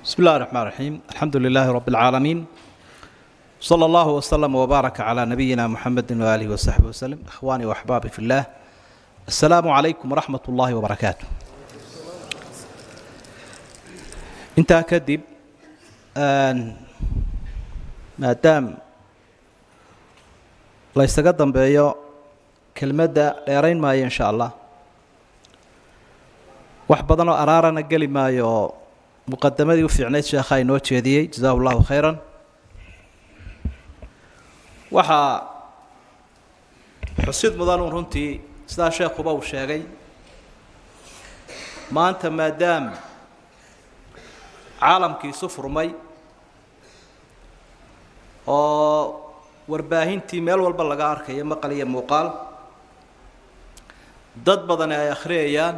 بسم الله الرحمن الرحيم الحمد لله رب العالمين صلى الله وسلم وبارك على نبينا محمد وآله وصحبه وسلم إخواني وأحبابي في الله السلام عليكم ورحمة الله وبركاته انت كدب maadaam la isaga dambeeyo kelmadda dheerayn maayo insha allah wax badan oo araarana geli maayo oo muqadamadii u fiicneyd sheekha inoo jeediyey jazaahu allahu khayran waxaa xusid mudan runtii sidaa sheekhuba uu sheegay maanta maadaam caalamkiisu furmay oo warbaahintii meel walba laga arkayo maqal iyo muuqaal dad badan ay akhriyayaan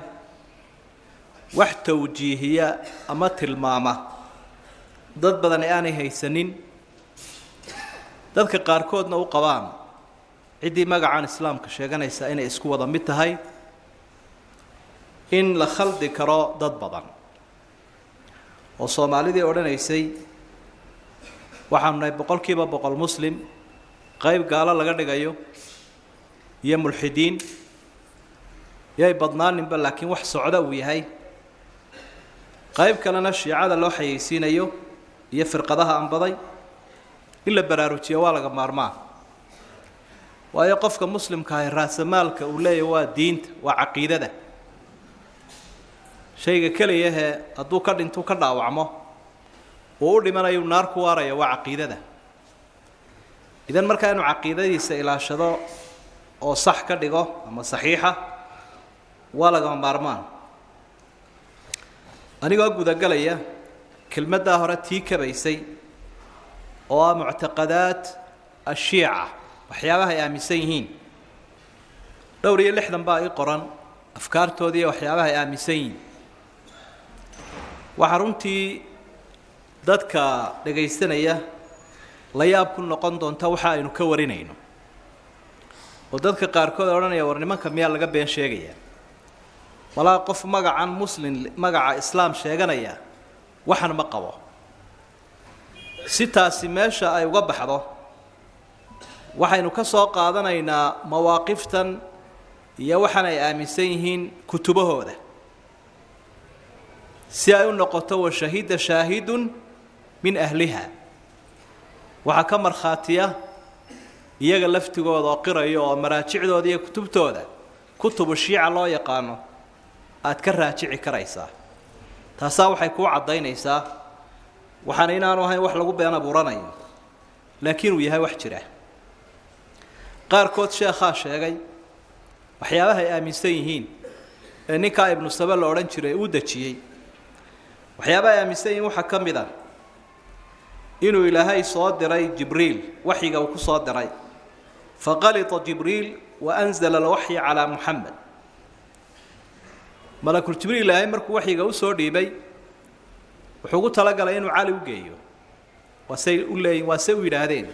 wax tawjiihiya ama tilmaama dad badan aanay haysanin dadka qaarkoodna u qabaan ciddii magacan islaamka sheeganaysa inay isku wada mid tahay in la khaldi karo dad badan oo Soomaalidii odhanaysay waxaan nahay boqolkiiba boqol muslim qayb gaalo laga dhigayo iyo mulxidiin yay badnaaninba laakiin wax socda uu yahay qayb kalena shiicada loo xayeysiinayo iyo firqadaha anbaday in la baraarujiyo waa laga maarmaa waayo qofka muslimka ah raasamaalka uu leeyahay waa diinta waa caqiidada shayga kaliya ee hadduu ka dhinto ka dhaawacmo oo u dhimanayo naar ku waaraya waa caqiidada idan markaa inuu caqiidadiisa ilaashado oo sax ka dhigo ama saxiixa waa laga maarmaan anigoo gudagalaya kelmadda hore tii kabaysay oo ah muctaqadaat ashiica waxyaabaha ay aaminsan yihiin dhowr iyo lixdan baa ii qoran afkaartoodii iyo waxyaabaha ay aaminsan yihiin waxa runtii dadka dhagaysanaya la yaab ku noqon doonta waxa aynu ka warinayno oo dadka qaarkood oranaya war nimanka miyaa laga been sheegaya walaa qof magacan muslim magaca islaam sheeganaya waxan ma qabo sitaasi meesha ay uga baxdo waxaynu ka soo qaadanaynaa mawaaqiftan iyo waxan ay aaminsan yihiin kutubahooda si ay u noqoto wa shahida shaahidun min ahliha waxa ka markhaatiya iyaga laftigooda oo qirayo oo maraajicdooda iyo kutubtooda kutubu shiica loo yaqaano aad ka raajici karaysaa taasaa waxay ku cadaynaysaa waxaan inaanu ahayn wax lagu been abuuranayo laakiin uu yahay wax jira qaarkood sheekha sheegay waxyaabaha ay aaminsan yihiin ee ninka ibnu saba la oran jiray uu dajiyay waxyaabaha ay aaminsan yihiin waxa ka mid ah inuu ilaahay soo diray jibriil waxiga uu ku soo diray faqalita jibriil wa anzala alwahyi ala muhammad malakul jibriil ilaahay markuu waxiga u soo dhiibay wuxuu ugu talagalay inuu cali u geeyo wasay u leeyeen wasay u yiraahdeen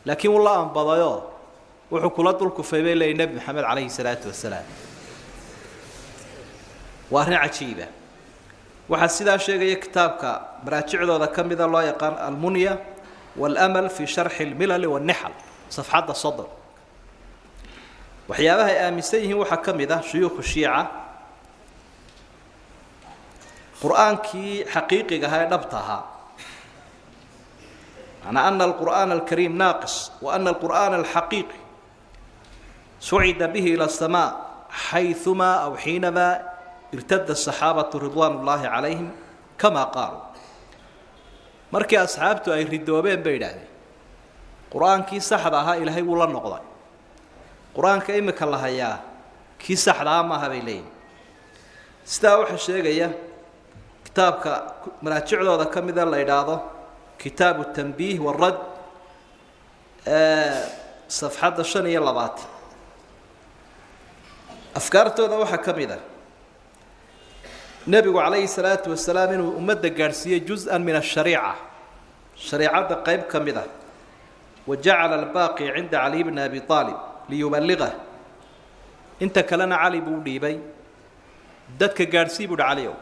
laakiin wallah aan badayo wuxuu kula dul kufeeyay leey nabi maxamed calayhi salaatu wasalaam waa arrin cajiiba waxaa sidaa sheegaya kitaabka maraajicdooda ka mida loo yaqaan almunya walamal fi sharxi almilal wannihal safxadda sodon waxyaabaha ay aaminsan yihiin waxaa ka mid ah shuyuukhu shiica qur'aankii xaqiiqiga ahaa ee dhabta ahaa macnaa ana alqur'aana alkariim naaqis wa ana alqur'aana alxaqiiqi sucida bihi ila asamaa xayثuma aw xiinama ارتد الصحابة رضوان الله عليهم كما قالوا markii asxaabtu ay ridoobeen bay yiraahdeen quraankii saxda ahaa ilaahay wuu la noqday quraanka imika la hayaa kii saxda ah ma habay leeyahay sida waxa sheegaya kitaabka maraajicdooda kamida la yiraahdo kitaabu tanbiih warad safxada 25 afkaartooda waxa kamida النبي عليه الصلاة والسلام إنه أمد جارسية جزءا من الشريعة شريعة قيب كمذا وجعل الباقي عند علي بن أبي طالب ليبلغه أنت كلنا علي بودي بي dadka gaarsiibud caliyo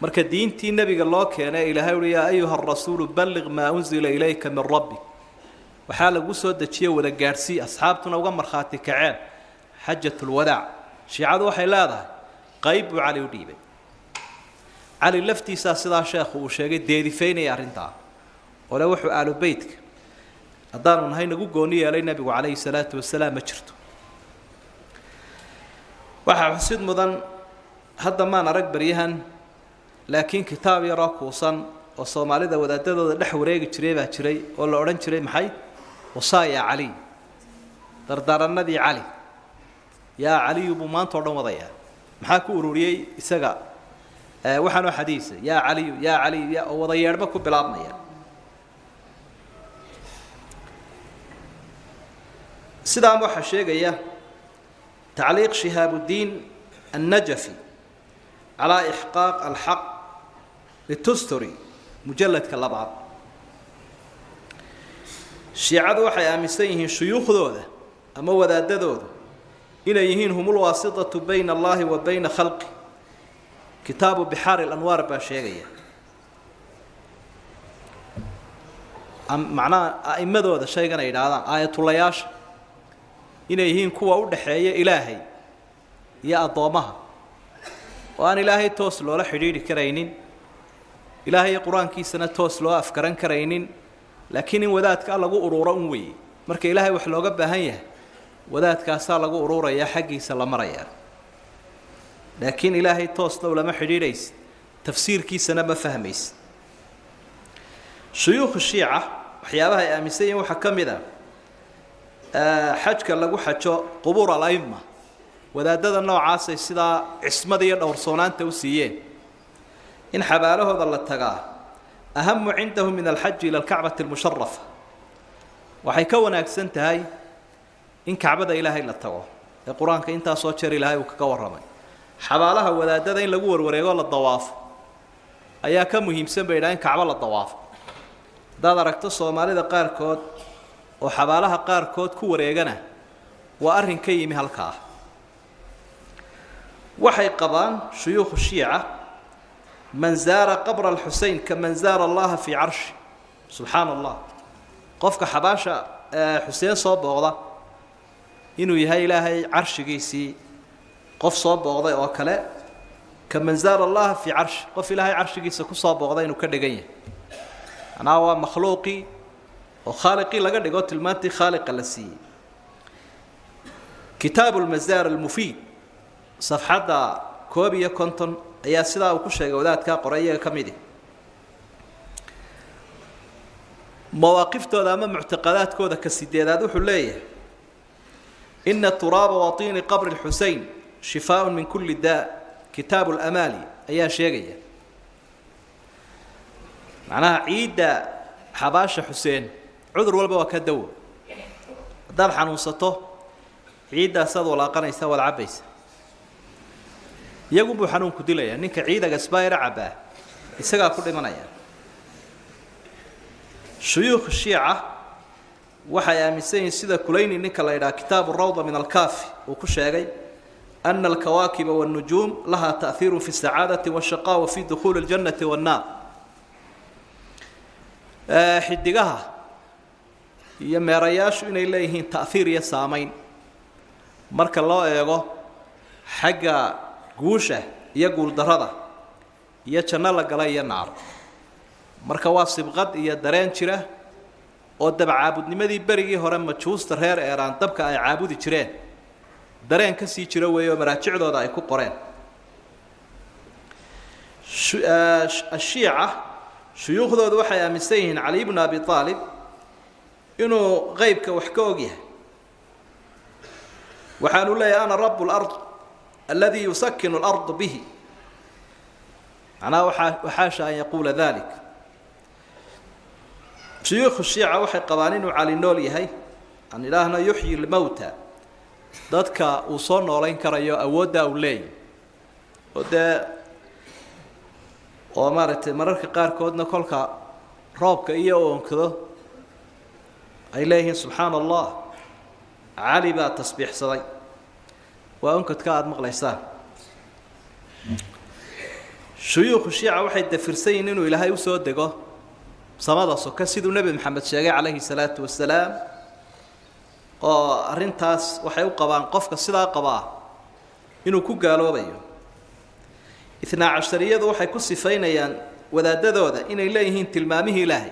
marka diintii nabiga loo keenay ilaahay uu yaa ayuha rasuul balligh ma unzila ilayka min rabbik waxa lagu soo dajiyay wada gaarsi asxaabtuna uga marxaati kaceen xajjatul wadaa shiicadu waxay leedahay qayb cali u dhiibay cali laftiisa sida sheekhu uu sheegay deedifaynay arinta oo wuxuu aalu beedka hadaan nahay nagu gooni yeelay nabigu calayhi salaatu wasalaam ma jirto waxa xusid mudan hadda ma arag bariyahan laakiin kitaab yar oo kuusan oo Soomaalida wadaadadooda dhex wareegi jiray baa jiray oo la oran jiray maxay wasaaya cali dardaranadii cali yaa cali buu maanta oo dhan wadaya maxaa ku ururiyay isaga waxaanu xadiis yaa cali ya wadayeerba ku bilaabmaya sidaa waxa sheegaya تعليق شهاب الدين النجفي على إحقاق الحق للتستري مجلد كاللبعض الشيعة وحي آمسيهم شيوخ ذوذة أما وذاد ذوذة إليهن هم الواسطة بين الله وبين خلقه كتاب بحار الأنوار باشيغية معناه أئمة ذوذة شيئا إلى آية الله ياش إنهم كوا ودحية إلهي يا أضامها وأن إلهي توصل ولا حديد كرينين إلهي قرآن كي سنة توصل أفكارن كرينين لكن وذات قال لقوا أرورا وي مرك إلهي وحلوقة بهيه وذات كاسال لقوا أرورا يا حقي سلام ريا لكن إلهي توصل ولا ما حديديس تفسير كي سنة ما فهميس شيوخ الشيعة وحيابها أمسيين وحكم ذا حجك lagu xajo qubuur al-aimma wadaadada noocaas ay sida ismada iyo dhowrsoonaanta u siiyeen in xabaalahooda la tagaa aham عندهم من الحج الى الكعبه المشرفه waxay ka wanaagsan tahay in kacbada ilaahay la tago ee quraanka inta soo jeer ilaahay uu ka waramay xabaalaha wadaadada in lagu warwareego la dawaafo ayaa ka muhiimsan bay in kacbada la dawaafo dad aragto Soomaalida qaarkood oo xabaalaha qaarkood ku wareegana waa arin ka yimi halka waxay qabaan shuyuukh shiica man zaara qabr al-Husayn kaman zaara Allah fi arsh subhanallah qofka xabaasha Hussein soo booqda inuu yahay ilaahay arshigiisii qof soo booqday oo kale kaman zaara Allah fi arsh qof ilaahay arshigiisa ku soo booqday inuu ka dhigan yahay ana waa makhluuqi وخالقي لقد قلت الماتي خالق لسي كتاب المزار المفيد صفحة كوبية كونتون أي سلا وكشة جودات كقرية كميدي مواقف تلامة معتقدات كودا كسيدات وحلية إن التراب وطين قبر الحسين شفاء من كل داء كتاب الأمالي أي شيء معناها عيد حباشة حسين عذر والبا وكدو دار حنوسته عيدا صد ولا قنيسه ولا عبيس يقوم بحنون كدليا نك عيدا قسباير عباه isaga ku dhimanaya shuyuukh shiica waxay aaminsan sida kulayni ninka la yiraahdo kitaab ar-rawda min al-kafi oo ku sheegay أن الكواكب والنجوم لها تأثير في السعادة والشقاء وفي دخول الجنة والنار حدقها يمرياش إن إليه تأثير يسامين مرك الله يقول حاجة جوشة يقول درده يجنى لك على النار مرك واسب غد يدرين شره ودب عابد نمدي بريء هرم متشوز ترهير إيران تبقى عابد شرين درين كسي شره ويوم راجع ذا يكون قرين الشيعة شيوخ ذو وحي مسيهن علي بن أبي طالب إنه غيب كوحكوجيه وحانوا لي أنا رب الأرض الذي يسكن الأرض به أنا وحاشا أن يقول ذلك شيوخ الشيعة وحي قوانين على النولي هي أن إلهنا يحيي الموتى ذاتك وصلنا ولين كريو أودا ولي وده ومارت مررك قار كودنا كلك روبك إياه كذا إليه سبحان الله علي بقى تصبيح صدي وأنك تكاد مغليسان shuyuukhu shiica waxay dafirsan yihiin inuu ilaahay u soo dego samada soka siduu nebi maxamed sheegay calayhi salaatu wasalaam oo arrintaas waxay u qabaan qofka sidaa qabaa inuu ku gaaloobayo ithnaa cashariyadu waxay ku sifaynayaan wadaadadooda inay leeyihiin tilmaamihii ilaahay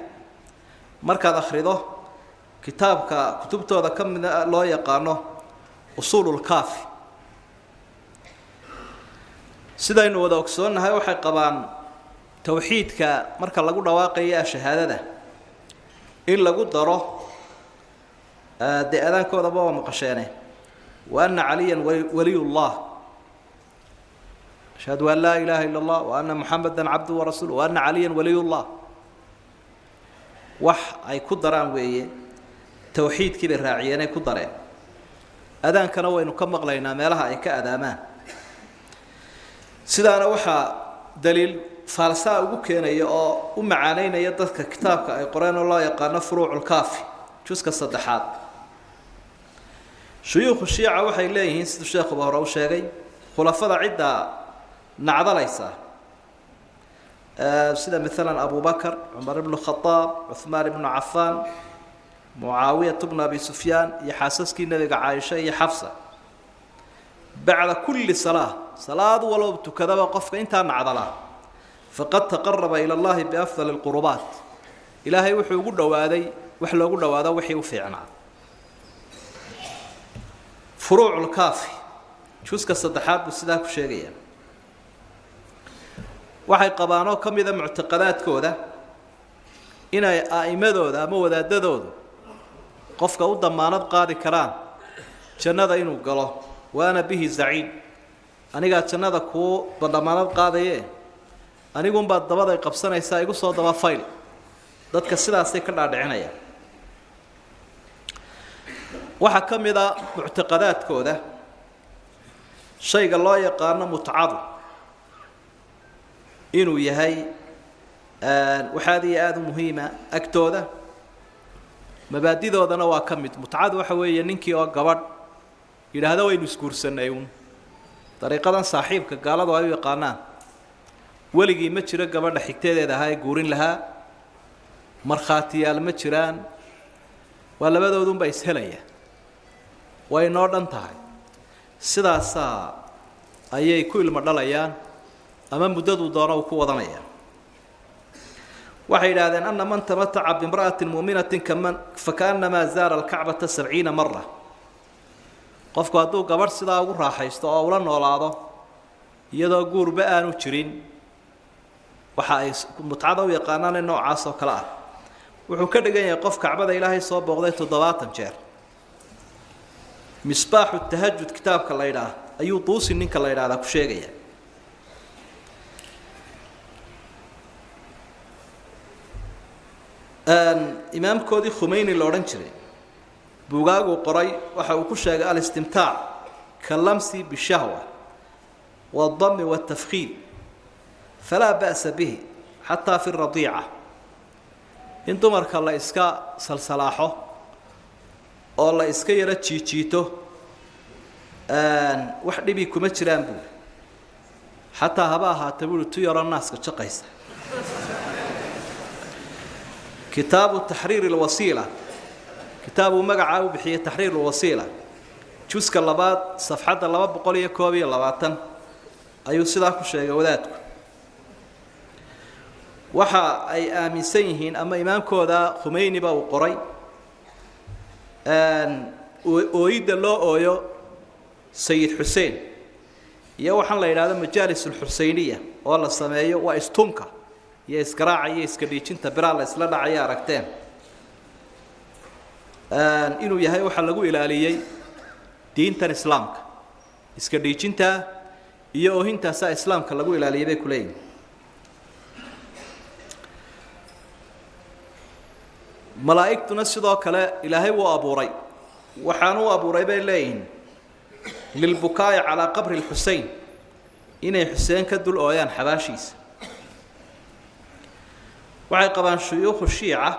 markaad akhrido kitaabka kutubtooda ka mid loo yaqaano usuululkaafi sidaynu wada ogsoonnahay waxay qabaan tawxiidka marka lagu dhawaaqayo shahaadada in lagu daro aadaankoodaba waa maqasheene wa anna caliyan waliyullah ashhadu an laa ilaaha illa allah wa anna muxamadan cabduhu warasuuluh wa anna caliyan waliyullah wax ay ku daraan weeye tawxiidkii bay raaciyeen ay ku dareen adaankana waynu ka maqlaynaa meelaha ay ka adaamaan sidaana waxaa daliil faalsaa ugu keenaya oo u macaanaynaya dadka kitaabka ay qoreen oo loo yaqaano furuuculkaafi juska saddexaad shuyuukhu shiica waxay leeyihiin siduu sheekhuba hore u sheegay khulafada cidda nacdalaysa sida maalan abu bakar cumar ibnu khadaab cuhmaan ibnu cafaan mucaawiyat bnu abi sufyaan iyo xaasaskii nebiga caaisha iyo xafsa bacda kulli salaa salaad walba tukadaba qofka intaa nacdala faqad taqaraba ila allahi biafdali lqurubaat ilaahay wuxuu ugu dhowaaday wax loogu dhawaado wixii u fiicnaa furuuculkaafi juska saddexaad buu sidaa ku sheegaya waxay qabaanoo ka mida muctaqadaadkooda inay a'immadooda ama wadaadadoodu qofka u damaanad qaadi karaan jannada inuu galo waana bihi zaciim anigaa jannada kuu damaanad qaadaye anigunbaad dabaday qabsanaysaa igu soo daba fayl dadka sidaasay ka dhaadhicinayaan waxaa ka mid a muctaqadaadkooda shayga loo yaqaano mutcadu inuu yahay wax aad iyo aada u muhiima agtooda mabaadidoodana waa ka mid mutcadu waxa weeye ninkii oo gabadh yidhaahda waynu isguursanay uun dariiqadan saaxiibka gaaladu ay u yaqaanaan weligii ma jiro gabadha xigtadeeda ahaa ee guurin lahaa markhaatiyaal ma jiraan waa labadoodunbaa ishelaya way noo dhan tahay sidaasaa ayay ku ilmo dhalayaan ama muddaduu doono uu ku wadanaya waxay yidhaahdeen ana man tamataca bimra'atin mu'minatin fakaannamaa zaara alkacbata 70 mara qofku hadduu gabadh sidaa ugu raaxaysto oo ula noolaado iyadoo guurba aanu jirin waxa ay mutcada u yaqaanaan noocaas oo kale ah wuxuu ka dhigan yahay qof kacbada ilaahay soo booqday 70 jeer misbaaxu tahajjud kitaabka la yidhaah ayuu duusi ninka la yidhaahdaa ku sheegaya imaamkoodii khumeyni la odhan jiray buugaaguu qoray waxa uu ku sheegay alistimtaac kalamsi bishahwa waaldami waltafkiid falaa ba'sa bihi xataa fi radiica in dumarka la iska salsalaaxo oo la iska yaro jiijiito wax dhibi kuma jiraan buuri xataa haba ahaata buuri tu yaroo naaska jaqaysa kitaabu taxriiri lwasiila kitaabuu magacaa u bixiyey taxriir lwasiila juska labaad safxadda 221 ayuu sidaa ku sheegay wadaadku waxa ay aaminsan yihiin ama imaamkooda khumeyniba uu qoray ooyidda loo ooyo sayid xuseen iyo waxaan la yidhaahdo majaalis alxuseyniya oo la sameeyo waa istunka iyo isgaraaca iyo iska dhiijinta biraa la isla dhacaya aragteen inuu yahay waxa lagu ilaaliyey diintan islaamka iska dhiijinta iyo oohintaasaa islaamka lagu ilaaliyay bay ku leeyihin malaa'igtuna sidoo kale ilaahay wuu abuuray waxaan u abuuray bay leeyihiin lilbukaa'i calaa qabri lxusein inay xuseen ka dul ooyaan xabaashiisa waxay qabaan shuyuukhu shiica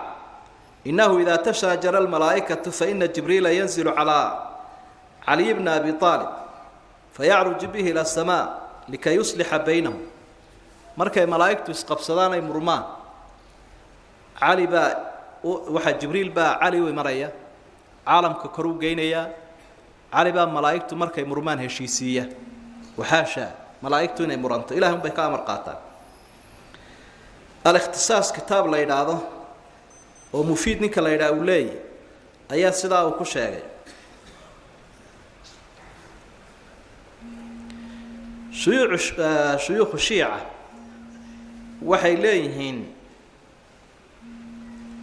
innahu idaa tashaajara almalaa'ikatu faina jibriila yanzilu calaa caliy bna abi aalib fayacruju bihi ila asamaa likay yuslixa baynahum markay malaa'igtu isqabsadaan ay murmaan cali baa waxa jibriil baa cali u imanaya caalamka kor u geynaya cali baa malaa'igtu markay murmaan heshiisiiya waxaasha malaa'igtu inay muranto ilaahay bay ka amar qaataan al-ikhtisaas kitaab la yiraahdo oo mufiid ninka la yiraahdo leey ayaa sidaa uu ku sheegay shuyuukh shiica waxay leeyihiin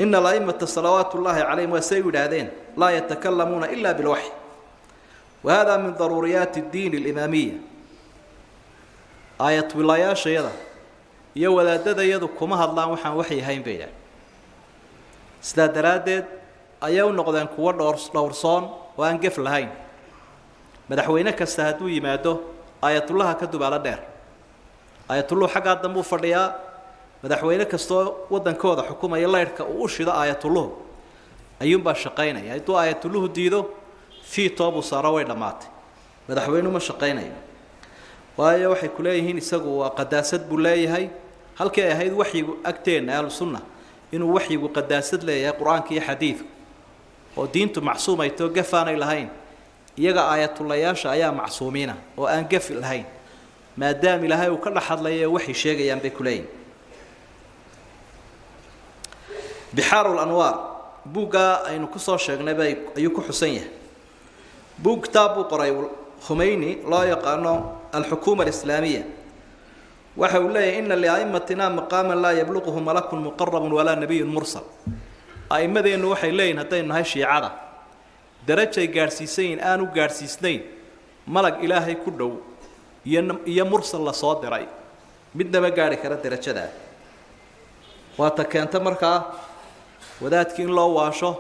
إن الأئمة صلوات الله عليهم وسيد هذين لا يتكلمون إلا بالوحي وهذا من ضروريات الدين الإمامية آية ولاية شيئا يولا دادا يدكمها الله وحن وحي هين بينا استدرادد أيو نقدان كوار لورصان وأنقف لهين مدحوينك استهدو يمادو آية الله كدب على دير آية الله حق عدمو فريا madaxweyne kasto wadankooda xukuumaya leerka uu shida aayatullah ayuunba shaqeynaya intuu aayatullah diido fi toobu sara way dhamaatay madaxweynuhu ma shaqeynayo waayo waxay ku leeyihiin isagu waa qadaasad buu leeyahay halkii ay ahayd waxyigu agteena ahl sunna inuu waxyigu qadaasad leeyahay quraanka iyo xadiidku oo diintu macsuumay to gafaanay lahayn iyaga aayatullayaasha ayaa macsuumiina oo aan gaf lahayn maadaama ilaahay uu ka dhaxadlayo waxay sheegayaan bay ku leeyihiin بحار الأنوار بوجا أي نقص شغلة بي أيوك حسينه بوج كتاب قرأي خميني لا يقانو الحكومة الإسلامية وحوله إن لأئمتنا مقاما لا يبلغه ملك مقرب ولا نبي مرسل أئمة ذي إنه وحي لين هتين هاي شيعة درجة جارسيسين آنو جارسيسين ملك إلهي كله يمرسل لصادري بدنا بجاري كرا درجة ده واتكنت مركا wadaadkii in loo waasho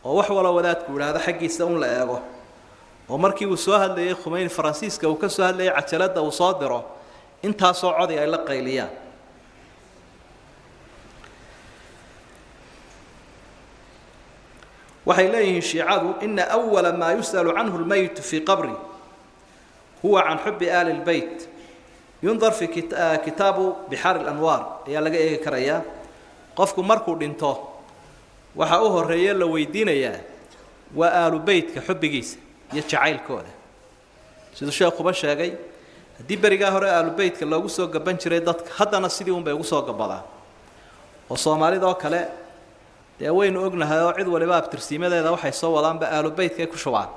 oo wax wala wadaadku yiraahdo xaqiisa un la eego oo markii uu soo hadlayay Khomeini Faransiiska uu ka soo hadlayay cajalada uu soo diro inta soo codey ay la qayliyaan waxay leeyihiin shiicadu in awwala ma yusalu anhu al-mayt fi qabri huwa an hubbi ahli al-bayt yunzar fi kitabu bihar al-anwar ayaa laga eegi karaya qofku markuu dhinto waxa uu horeeyay la weydiinayaa waa aalu beedka xubbigiisa iyo jacaylkooda sidoo sheekhu sheegay hadii bariga hore aalu beedka loogu soo gaban jiray dadka haddana sidii uun bay ugu soo gabadaan oo Soomaalida oo kale waynu ognahay oo cid waliba abtirsiimadeeda waxay soo wadaanba aalu beedka ku shubaan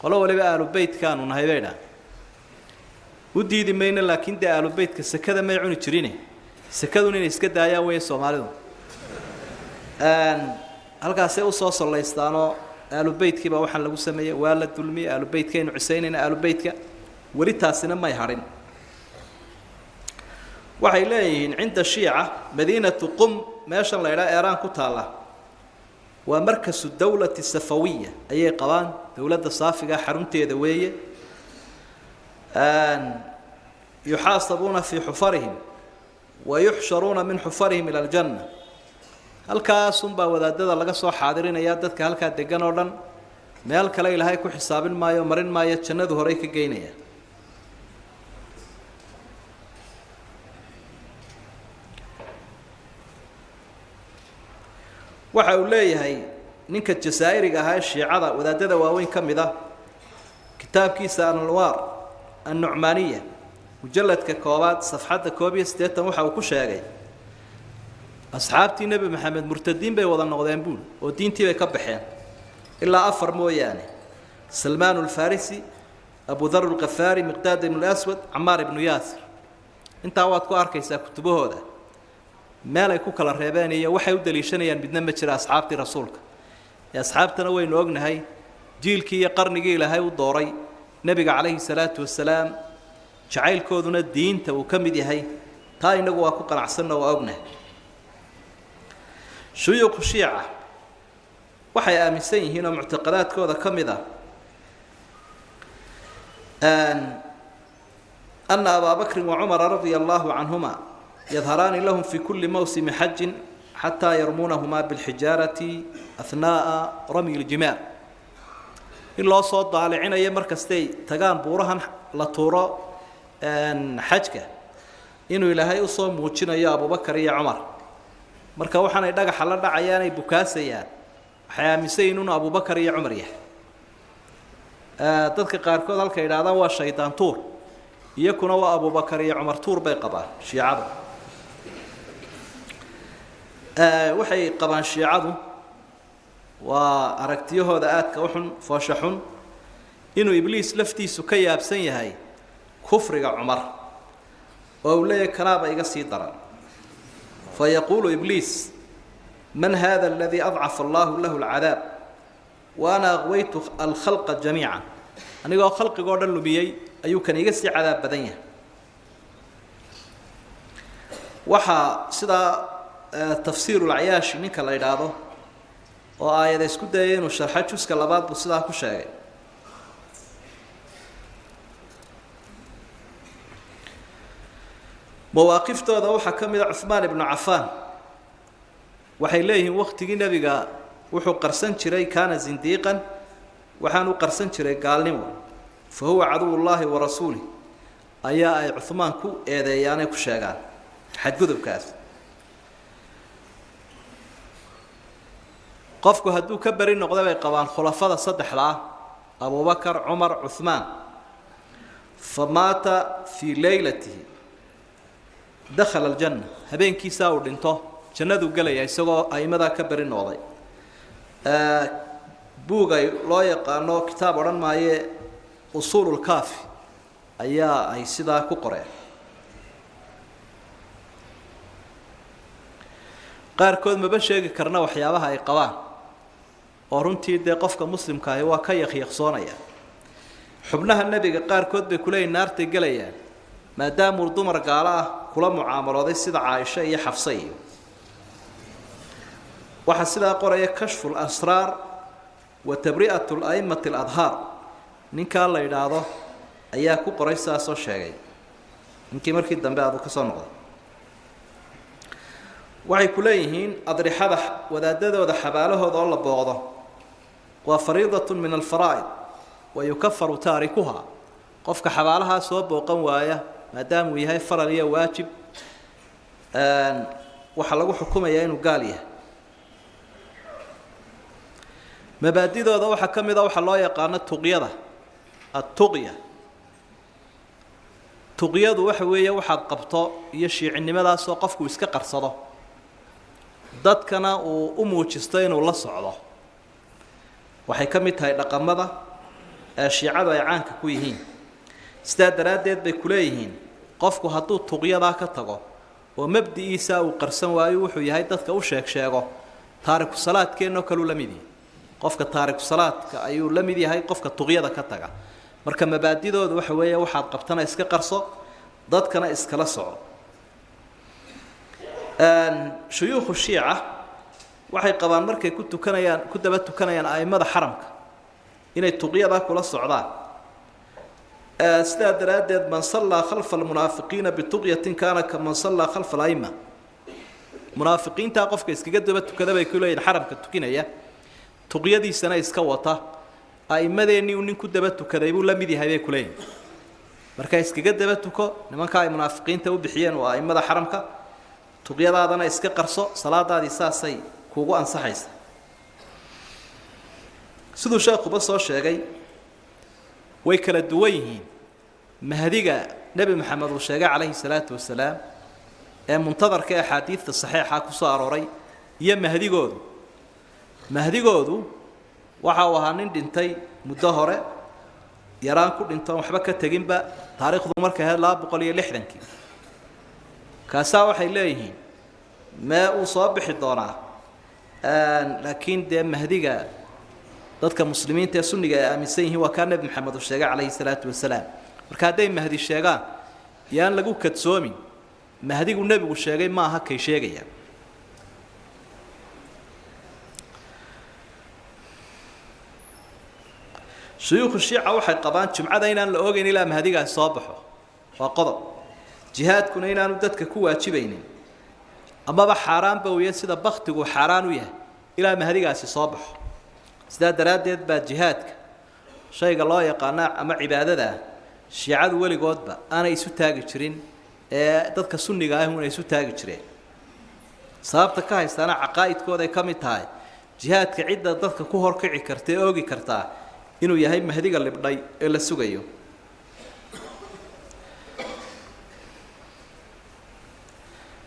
qolo waliba aalu beedkan uu nahaybeyna u diidi mayna laakiin aalu beedka sakada may cuni jirine sakaduna inay iska daayaan way Soomaalidu halkaas ay u soo saleystaano aalu beedkiiba waxaan lagu sameeyay waa la dulmi aalu beedkeenu ciseynayna aalu beedka wali taasina may harin waxay leeyihiin inta shiica madiinatu qum meeshan la yiraahdo Iran ku taala waa markasu dawladda safawiyya ayay qabaan dawladda saafiga xarunteeda weeye yuhasabuna fi hufarihim ويحشرون من حفرهم إلى الجنة halkaasum baa wadaadada laga soo xaadirinaya dadka halka degan oo dhan meel kale ilaahay ku xisaabin maayo marin maayo jannadu horay ka geynaya waxa uu leeyahay ninka jazaa'iriga ah shiicada wadaadada waaweyn kamida kitaabkiisa al-anwar an-nu'maniyya mujalladka koobaad safxada 180 waxa uu ku sheegay asxaabtii nabi maxamed murtadiin bay wada noqdeen buul oo diintii bay ka baxeen ilaa afar mooyaane salmaan al-farisi abu dharr al-ghafari miqdad ibn al-aswad ammar ibn yasir inta waad ku arkaysaa kutubahooda meel ay ku kala reebeen iyo waxay u daliishanayaan midna ma jira asxaabtii rasuulka ya asxaabtana waynu ognahay jiilkii iyo qarnigii ilaahay u dooray nabiga kaleey salaatu wasalaam jacaylkooduna diinta uu kamid yahay taa inagu waa ku qanacsanna waa ognahay shuyuukh shiica waxay aaminsan yihiin oo mu'taqadaadkooda kamida أن أبا بكر وعمر رضي الله عنهما يظهران لهم في كل موسم حج حتى يرمونهما بالحجارة أثناء رمي الجمار إلا صوت ضالعين أي مركزتي تقام بورها لطورة حجك inuu ilaahay u soo muujinayo abubakar iyo cumar marka waxaanay dhagaxa la dhacayaan ay bukaasayaan waxay aaminsan yihiin inuu abubakar iyo cumar yahay dadka qaarkood halka yidhaahdaan waa shaydaan tuur iyakuna waa abubakar iyo cumar tuur bay qabaan shiicadu waxay qabaan shiicadu waa aragtiyahooda aadka u xun foosha xun inuu ibliis laftiisu ka yaabsan yahay kufriga cumar oo uu leeyahay kanaaba iga sii daran fayaquulu ibliis man hada aladi adcafa allahu lahu alcadaab wa ana aqwaytu alkhalqa jamiica anigoo khalqigoo dhan lumiyey ayuu kan iga sii cadaab badan yahay waxaa sidaa tafsiiru lcayaashi ninka la yidhaahdo oo aayada isku dayay inuu sharxo juska labaad buu sidaa ku sheegay mawaaqiftooda waxaa ka mid a cuhmaan ibnu cafaan waxay leeyihiin waqtigii nebiga wuxuu qarsan jiray kaana zindiiqan waxaan u qarsan jiray gaalnimo fa huwa caduwullaahi wa rasuulih ayaa ay cuhmaan ku eedeeyaanay ku sheegaan xadgudubkaas qofku hadduu ka beri noqda bay qabaan khulafada saddexda ah abubakar cumar cuhmaan fa maata fii leylatihi dakhala aljanna habeenkiisaa uu dhinto jannaduu gelaya isagoo a'imadaa ka beri noqday buugay loo yaqaano kitaab odhan maaye usuululkaafi ayaa ay sidaa ku qoreen qaarkood maba sheegi karna waxyaabaha ay qabaan oo runtii dee qofka muslimka ahi waa ka yakyaqsoonaya xubnaha nebiga qaarkood bay kuleeyihin naartay gelayaan maadaamuu dumar gaalo ah kula mucaamalooday sida caaisho iyo xafse iyo waxaa sidaa qoraya kashfu lasraar wa tabri'atu la'immati aladhaar ninkaa la yidhaahdo ayaa ku qoray sidaasoo sheegay ninkii markii dambe aaduu ka soo noqday waxay ku leeyihiin adrixada wadaadadooda xabaalahooda oo la booqdo waa fariidatun min alfaraa'id wa yukafaru taarikuha qofka xabaalahaa soo booqan waaya maadaamuu yahay faral iyo waajib waxaa lagu xukumayaa inuu gaal yahay mabaadidooda waxaa ka mid a waxaa loo yaqaano tuqyada attuqya tuqyadu waxa weeye waxaad qabto iyo shiicinimadaasoo qofku iska qarsado dadkana uu u muujisto inuu la socdo waxay ka mid tahay dhaqamada ee shiicadu ay caanka ku yihiin sidaa daraaddeed bay ku leeyihiin qofku hadduu tuqyadaa ka tago oo mabdi'iisa uu qarsan waayo wuxuu yahay dadka u sheego taariku salaadkeennoo kaleu la mid yahay qofka taariku salaadka ayuu la mid yahay qofka tuqyada ka taga marka mabaadidooda waxa weeye waxaad qabtana iska qarso dadkana iskala soco shuyuukhu shiica waxay qabaan markay ku daba tukanayaan a'immada xaramka inay tuqyadaa kula socdaan sidaa daraaddeed man sallaa khalfa almunaafiqiina bituqyatin kaana kaman sallaa khalfa ala'imma munaafiqiintaa qofka iskaga daba tukada bay ku leeyihin xaramka tukinaya tuqyadiisana iska wata a'immadeennii uu nin ku daba tukaday buu la mid yahay bay ku leeyihin marka iskaga daba tuko nimanka ay munaafiqiinta u bixiyeen waa a'immada xaramka tuqyadaadana iska qarso salaadaadii saasay kuugu ansaxaysa siduu sheekuba soo sheegay way kala duwan yihiin mahdiga nebi maxamed uu sheegay calayhi salaatu wasalaam ee muntadarka ee axaadiidta saxiixa ku soo arooray iyo mahdigoodu waxa uu ahaa nin dhintay muddo hore yaraan ku dhintoon waxba ka teginba taariikhdu markay ahayd 260kii kaasaa waxay leeyihiin mee uu soo bixi doonaa laakiin dee mahdiga dadka muslimiinta ee sunniga ay aaminsan yihiin waa kaa nebi maxamed uu sheegay calayhi salaatu wasalaam marka hadday mahdi sheegaan yaan lagu kadsoomin mahdigu nebigu sheegay ma aha kay sheegayaan shuyuukhu shiica waxay qabaan jumcada inaan la ogeyn ilaa mahdigaasi soo baxo waa qodob jihaadkuna inaanu dadka ku waajibaynin amaba xaaraanba uya sida baktigu xaaraan u yahay ilaa mahdigaasi soo baxo sidaa daraaddeed baa jihaadka shayga loo yaqaana ama cibaadada shiicadu weligoodba aanay isu taagi jirin dadka sunniga ah inay isu taagi jireen sababta ka haystana caqaa'idkooda ay ka mid tahay jihaadka cidda dadka ku horkici karta ee oogi kartaa inuu yahay mahdiga libdhay ee la sugayo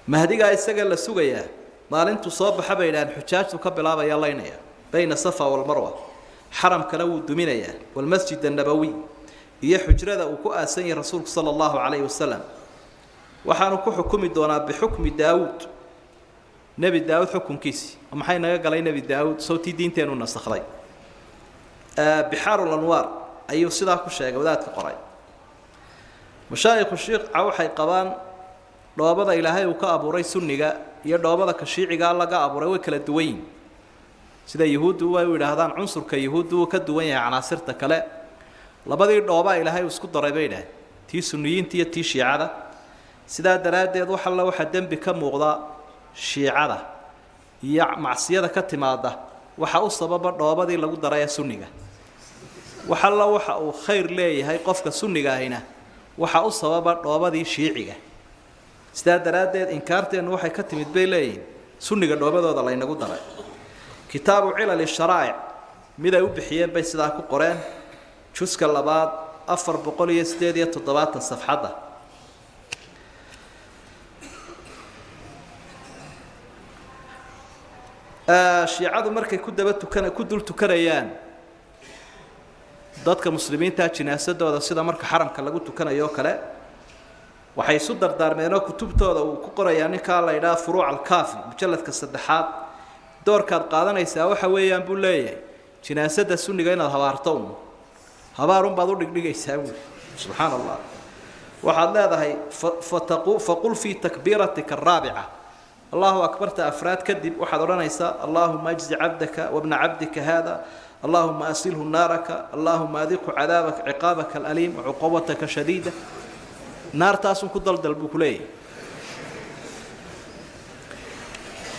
mahdiga isaga la sugaya maalintu soo baxa baydaan xujaajtu ka bilaabaya laynaya bayna safa wal marwa حرم كلو الدمينية والمسجد النبوي هي حجرة وكأسني رسول صلى الله عليه وسلم وحنكو حكم الدونا بحكم داود نبي داود حكم كيسي أما حين قال نبي داود صوتي دين تانو نستخلي بحار الأنوار أي صدا كشيء وذات قرأي مشايخ الشيخ عوحي قبان لو بدأ إلى هاي وكأبو رئيس النجا يدو بدأ كشيء قال لقى أبو رئيس كلا دوين sida yahuudu way yiraahdaan cunsurka yahuudu ka duwan yahay canaasirta kale labadii dhooba ilaahay isku daray bayna tii sunniyiinta iyo tii shiicada sida daraadeed waxa dambi ka muuqda shiicada iyo macsiyada ka timaada waxa uu sababa dhoobadii lagu daray sunniga waxa uu khayr leeyahay qofka sunniga ahina waxa uu sababa dhoobadii shiiciga sida daraadeed inkaarteen waxay ka timid bay leeyihiin sunniga dhoobadooda la inagu daray كتاب علل الشرائع ماذا يبحيين بين سداك القرآن جزء اللباد أفر بقولي استدية تضباط الصفحة شيعة مركي كدبت كان كدل تكريان ضدك مسلمين تاج ناس ده صيدا مرك حرم كلا قلت كان يوكله وحيصدر دار مينو كتبته وكقريان كلا إلى فروع الكافي مجلد كالصدحات دوركاد قادنaysa waxa weeyaan buu leeyahay jinaasada sunniga inaad habaartoon habaarun baad u dhigdhigaysaa subhanallah waxaad leedahay faqul fi takbiratika ar-rabi'a Allahu akbar ta afraad kadib waxaad oranaysaa Allahumma ajzi 'abdaka wa ibn 'abdika hada Allahumma asilhu naraka Allahumma adhiqhu 'adabaka 'iqabaka al-alim wa 'uqubataka shadida naartaasun ku daldal buu leeyahay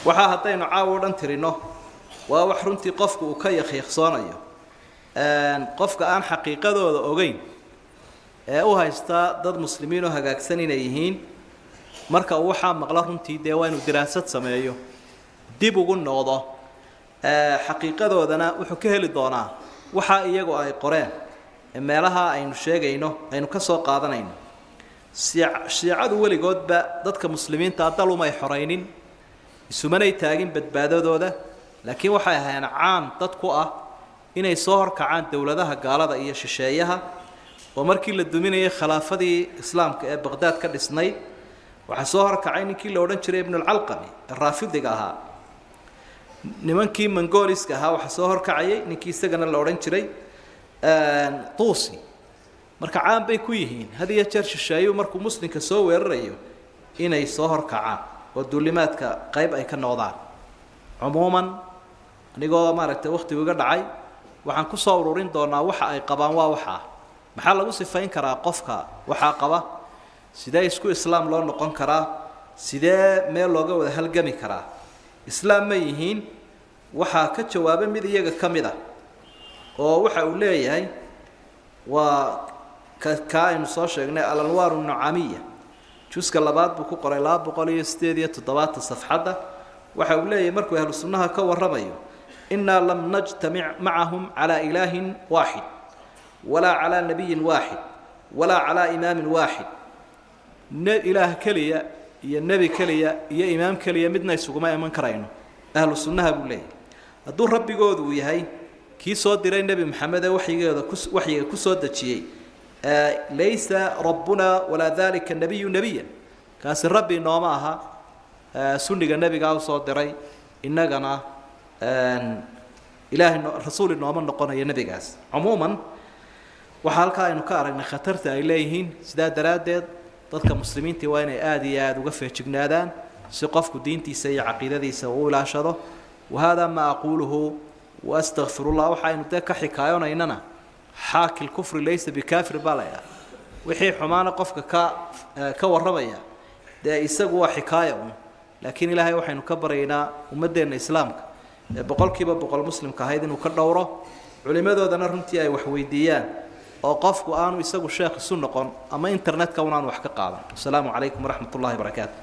waxa hadaynu caawo dhan tirino waa wax runtii qofku uu ka yaqiiqsanayo qofka aan xaqiiqadooda ogeyn ee u haysta dad muslimiin oo hagaagsan inay yihiin marka uu waxa maqla runtii de waa inuu diraasad sameeyo dib ugu noqdo xaqiiqadoodana wuxuu ka heli doonaa waxa iyagu ay qoreen meelaha aynu sheegayno aynu ka soo qaadanayno shiicadu waligoodba dadka muslimiinta dalumay xoreynin isumanay taagin badbaadadooda laakiin waxay ahaayeen caan dad ku ah inay soo horkacaan dawladaha gaalada iyo shisheeyaha oo markii la duminayay khilaafadii islaamka ee Baghdad ka dhisnay waxa soo horkacay ninkii la oran jiray ibn al-Alqami raafidiga ahaa nimankii mongoliska ahaa waxa soo horkacay ninkii isagana la oran jiray Tuusi marka caan bay ku yihiin hadiya jeer shisheeyo markuu muslimka soo weerarayo inay soo horkacaan ودولماتك قيب أي كنوضان عموما نيجو ماركت وقت ويجا دعي وحن كصورورين دونا وحى أي قبان وحى محل وصف فين كرا قفكا وحى قبا سيدا يسكو إسلام لون نقون كرا سيدا ميل لوجا وده هالجمي كرا إسلام ما يهين وحى كجواب مذي يجا كمذا ووحى أولي هاي وكائن صاشة على الأنوار النعامية جزء اللباد بكو قرأ لا بقولي استدية تضباط الصفحة وحولي مركو أهل السنة كور رميو إنا لم نجتمع معهم على إله واحد ولا على نبي واحد ولا على إمام واحد إله كلية يا النبي كلية يا إمام كلية مدنا يسوق ما يمن كرينه أهل السنة بقولي الدور ربي جود وياي كي صاد دري النبي محمد وحي كصاد شيء ليس ربنا ولا ذلك النبي نبيا كاس الرب نوماها سنة النبي قال صادري إننا إله الرسول النوم نقنا يا نبي قاس عموما وحالك إنه كارن خطرت إليهن سداد درادد ضدك مسلمين توين آدي وقفة جنادان سقف دينتي سي عقيدتي سووا لا شره وهذا ما أقوله وأستغفر الله وحين تك حكاينا إننا حاكي الكفر ليس بكافر باليا وحي حمانا قفك كوربيا ده يسقوا حكاية لكن إلهي وحي نكبرينا ومدينا إسلامك بقول كيف بقول مسلم كهيدن وكالدورة علماء ذو ذا نرمتي أي وحويديان oo qofku aanu isagu sheekh isu noqon ama internetka unaan wax ka qaadan. Assalaamu calaykum waraxmatullaahi wabarakaatu.